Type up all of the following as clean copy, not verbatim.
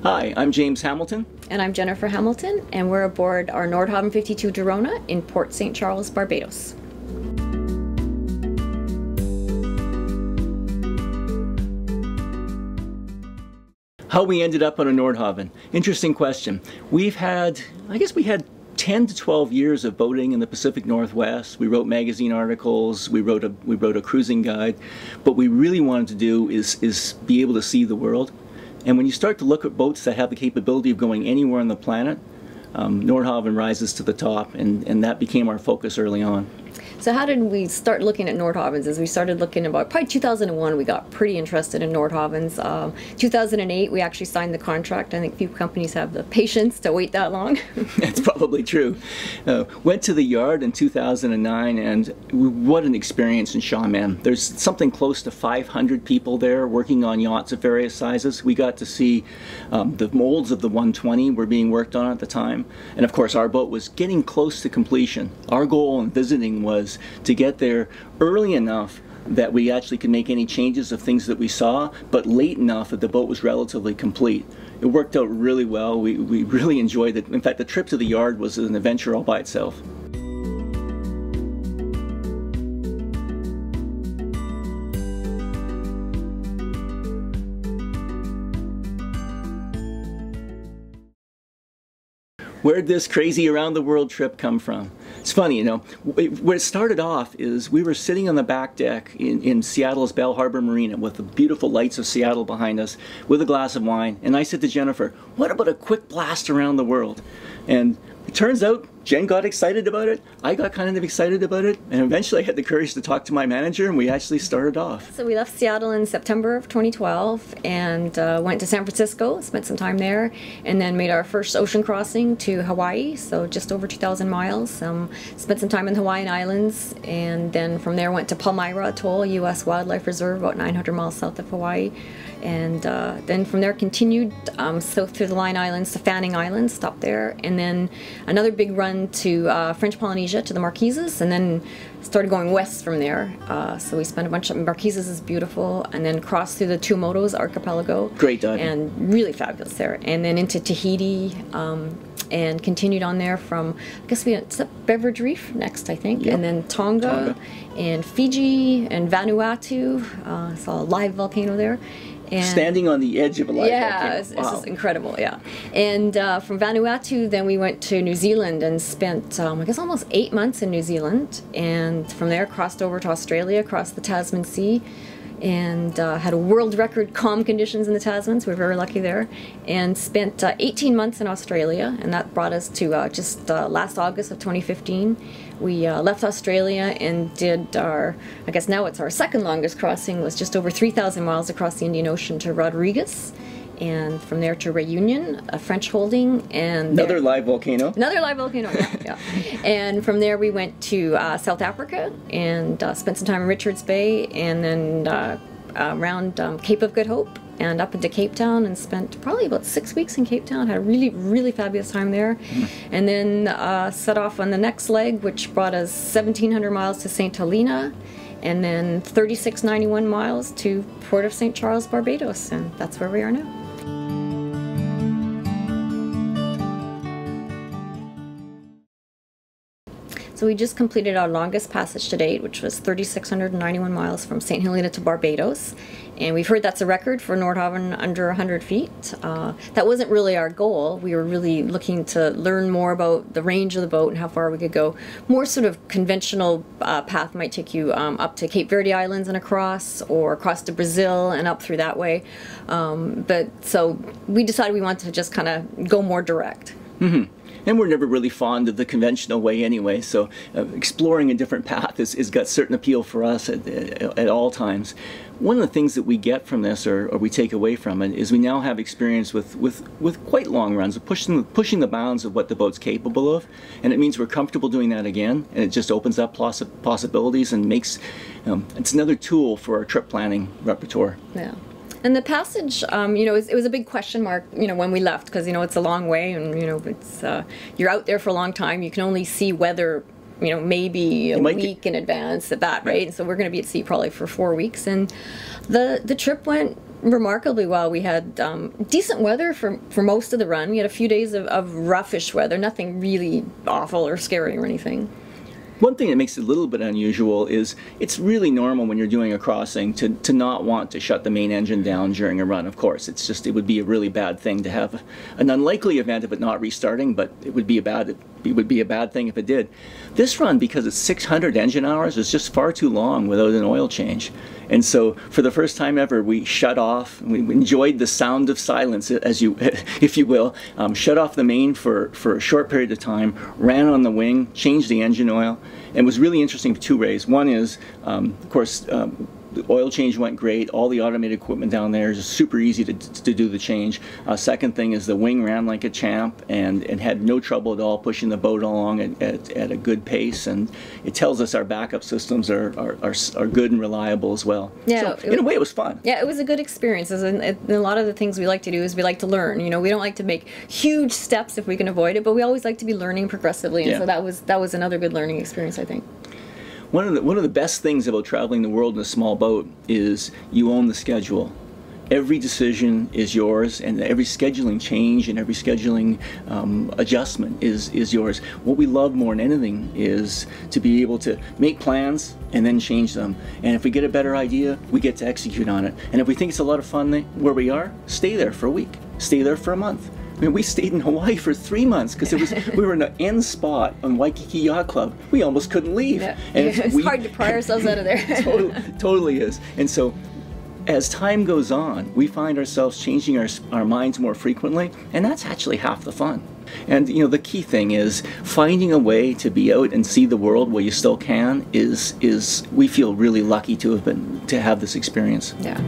Hi, I'm James Hamilton. And I'm Jennifer Hamilton, and we're aboard our Nordhavn N52 Dirona in Port St. Charles, Barbados. How we ended up on a Nordhavn? Interesting question. We had 10 to 12 years of boating in the Pacific Northwest. We wrote magazine articles, we wrote a cruising guide. What we really wanted to do is be able to see the world. And when you start to look at boats that have the capability of going anywhere on the planet, Nordhavn rises to the top, and that became our focus early on. So how did we start looking at Nordhavns? As we started looking about probably 2001, we got pretty interested in Nordhavns. 2008, we actually signed the contract. I think few companies have the patience to wait that long. That's probably true. Went to the yard in 2009, and what an experience in Xiamen. There's something close to 500 people there working on yachts of various sizes. We got to see the molds of the 120 were being worked on at the time. And of course, our boat was getting close to completion. Our goal in visiting was to get there early enough that we actually could make any changes of things that we saw, but late enough that the boat was relatively complete. It worked out really well. We really enjoyed it. In fact, the trip to the yard was an adventure all by itself. Where'd this crazy around the world trip come from? It's funny, you know, where it started off is we were sitting on the back deck in Seattle's Bell Harbor Marina with the beautiful lights of Seattle behind us with a glass of wine, and I said to Jennifer, what about a quick blast around the world? And it turns out Jen got excited about it, I got kind of excited about it, and eventually I had the courage to talk to my manager, and we actually started off. So we left Seattle in September of 2012 and went to San Francisco, spent some time there, and then made our first ocean crossing to Hawaii, so just over 2,000 miles. Spent some time in the Hawaiian Islands, and then from there went to Palmyra Atoll, U.S. Wildlife Reserve, about 900 miles south of Hawaii. And then from there continued south through the Line Islands to Fanning Islands, stopped there, and then another big run to French Polynesia to the Marquises, and then started going west from there. So we spent a bunch of Marquises is beautiful, and then crossed through the Tuamotus archipelago. Great diving. And really fabulous there. And then into Tahiti, and continued on there from, I guess we went to Beveridge Reef next, I think, yep. And then Tonga, and Fiji, and Vanuatu. Saw a live volcano there. And standing on the edge of a live volcano. Yeah, it's just incredible, yeah. And from Vanuatu, then we went to New Zealand and spent, I guess, almost 8 months in New Zealand. And from there, crossed over to Australia, across the Tasman Sea, and had a world record calm conditions in the Tasman, so we were very lucky there. And spent 18 months in Australia, and that brought us to just last August of 2015. We left Australia and did our, I guess now it's our second longest crossing, was just over 3,000 miles across the Indian Ocean to Rodrigues. And from there to Reunion, a French holding, and another live volcano. Another live volcano, yeah. And from there we went to South Africa and spent some time in Richards Bay, and then around Cape of Good Hope and up into Cape Town, and spent probably about 6 weeks in Cape Town. Had a really, really fabulous time there. And then set off on the next leg, which brought us 1,700 miles to St. Helena, and then 3,691 miles to Port of St. Charles, Barbados, and that's where we are now. So we just completed our longest passage to date, which was 3,691 miles from St. Helena to Barbados. And we've heard that's a record for Nordhavn under 100 feet. That wasn't really our goal. We were really looking to learn more about the range of the boat and how far we could go. More sort of conventional path might take you up to Cape Verde Islands and across, or across to Brazil and up through that way. But so we decided we wanted to just kind of go more direct. Mm-hmm. And we're never really fond of the conventional way anyway, so exploring a different path has got certain appeal for us at all times. One of the things that we get from this, or we take away from it, is we now have experience with quite long runs, of pushing the bounds of what the boat's capable of, and it means we're comfortable doing that again, and it just opens up possibilities and makes, it's another tool for our trip planning repertoire. Yeah. And the passage, you know, it was a big question mark, you know, when we left, because, you know, it's a long way, and, you know, it's you're out there for a long time. You can only see weather, you know, maybe a week in advance at that, right? And so we're going to be at sea probably for 4 weeks, and the trip went remarkably well. We had decent weather for most of the run. We had a few days of roughish weather, nothing really awful or scary or anything. One thing that makes it a little bit unusual is it's really normal when you're doing a crossing to not want to shut the main engine down during a run, of course. It's just, it would be a really bad thing to have an unlikely event of it not restarting, but it would be a bad thing if it did. This run, because it's 600 engine hours, is just far too long without an oil change. And so for the first time ever, we shut off, we enjoyed the sound of silence, as you, if you will, shut off the main for a short period of time, ran on the wing, changed the engine oil, and it was really interesting for two ways. One is, of course, the oil change went great. All the automated equipment down there is super easy to do the change. Second thing is the wing ran like a champ and had no trouble at all pushing the boat along at a good pace. And it tells us our backup systems are good and reliable as well. Yeah, so in a way, it was fun. Yeah, it was a good experience. And a lot of the things we like to do is we like to learn. You know, we don't like to make huge steps if we can avoid it, but we always like to be learning progressively. And so that was another good learning experience, I think. One of the best things about traveling the world in a small boat is you own the schedule. Every decision is yours, and every scheduling change and every scheduling adjustment is yours. What we love more than anything is to be able to make plans and then change them. And if we get a better idea, we get to execute on it. And if we think it's a lot of fun where we are, stay there for a week, stay there for a month. I mean, we stayed in Hawaii for 3 months because we were in an end spot on Waikiki Yacht Club. We almost couldn't leave. Yeah. And it's hard to pry ourselves out of there. Totally is. And so as time goes on, we find ourselves changing our minds more frequently, and that's actually half the fun. And you know, the key thing is finding a way to be out and see the world while you still can is we feel really lucky to have this experience. Yeah.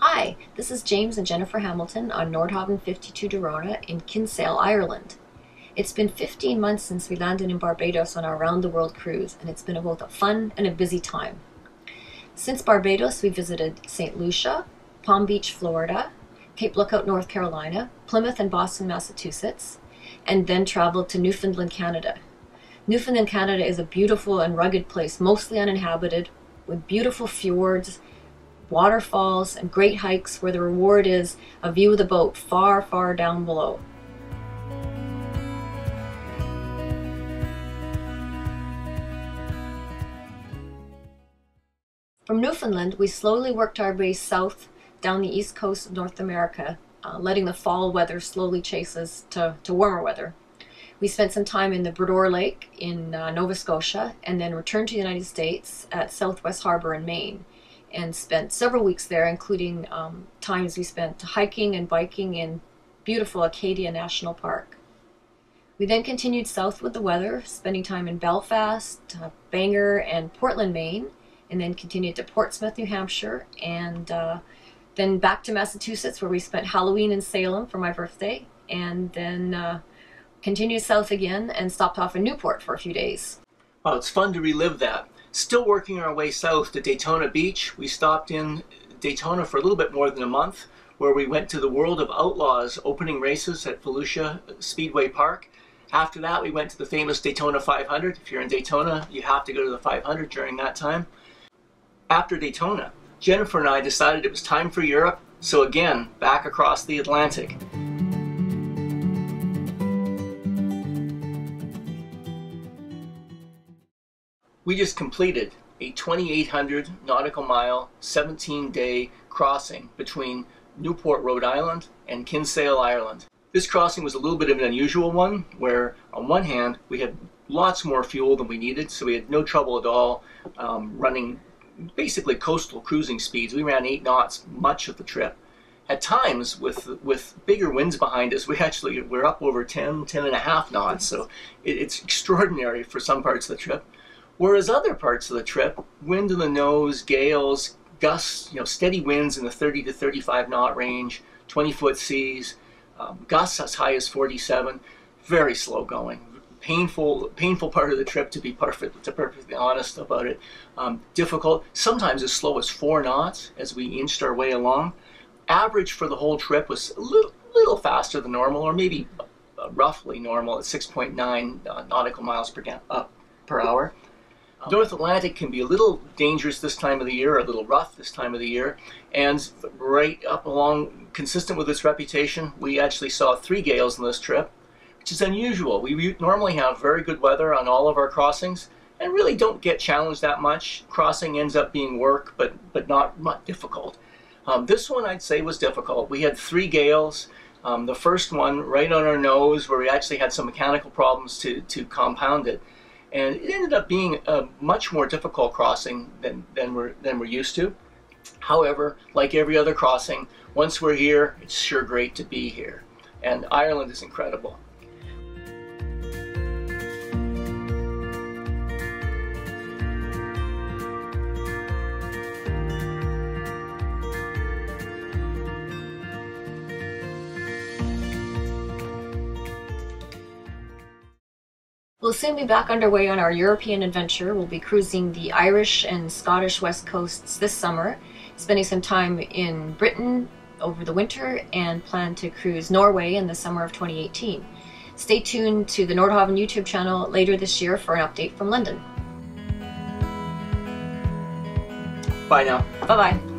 Hi, this is James and Jennifer Hamilton on Nordhavn 52 Dirona in Kinsale, Ireland. It's been 15 months since we landed in Barbados on our round-the-world cruise, and it's been both a fun and a busy time. Since Barbados, we visited St. Lucia, Palm Beach, Florida, Cape Lookout, North Carolina, Plymouth and Boston, Massachusetts, and then traveled to Newfoundland, Canada. Newfoundland, Canada is a beautiful and rugged place, mostly uninhabited, with beautiful fjords, waterfalls, and great hikes where the reward is a view of the boat far, far down below. From Newfoundland, we slowly worked our way south down the east coast of North America, letting the fall weather slowly chase us to warmer weather. We spent some time in the Bredor Lake in Nova Scotia, and then returned to the United States at Southwest Harbor in Maine, and spent several weeks there, including times we spent hiking and biking in beautiful Acadia National Park. We then continued south with the weather, spending time in Belfast, Bangor, and Portland, Maine, and then continued to Portsmouth, New Hampshire, and then back to Massachusetts, where we spent Halloween in Salem for my birthday, and then continued south again and stopped off in Newport for a few days. Wow, it's fun to relive that. Still working our way south to Daytona Beach. We stopped in Daytona for a little bit more than a month, where we went to the World of Outlaws opening races at Volusia Speedway Park. After that, we went to the famous Daytona 500. If you're in Daytona, you have to go to the 500 during that time. After Daytona, Jennifer and I decided it was time for Europe, so again, back across the Atlantic. We just completed a 2,800 nautical mile, 17-day crossing between Newport, Rhode Island and Kinsale, Ireland. This crossing was a little bit of an unusual one, where on one hand we had lots more fuel than we needed, so we had no trouble at all running basically coastal cruising speeds. We ran 8 knots much of the trip. At times, with bigger winds behind us, we're up over 10 and a half knots, so it's extraordinary for some parts of the trip. Whereas other parts of the trip, wind in the nose, gales, gusts, steady winds in the 30 to 35 knot range, 20-foot seas, gusts as high as 47. Very slow going. Painful part of the trip, to be perfectly honest about it. Difficult, sometimes as slow as 4 knots as we inched our way along. Average for the whole trip was a little faster than normal, or maybe roughly normal at 6.9 nautical miles per hour. North Atlantic can be a little dangerous this time of the year, or a little rough this time of the year, and right up along, consistent with its reputation, we actually saw 3 gales on this trip, which is unusual. We normally have very good weather on all of our crossings, and really don't get challenged that much. Crossing ends up being work, but not difficult. This one I'd say was difficult. We had 3 gales. The first one right on our nose, where we actually had some mechanical problems to compound it. And it ended up being a much more difficult crossing than we're used to. However, like every other crossing, once we're here, it's sure great to be here. And Ireland is incredible. We'll soon be back underway on our European adventure. We'll be cruising the Irish and Scottish west coasts this summer, spending some time in Britain over the winter, and plan to cruise Norway in the summer of 2018. Stay tuned to the Nordhavn YouTube channel later this year for an update from London. Bye now. Bye-bye.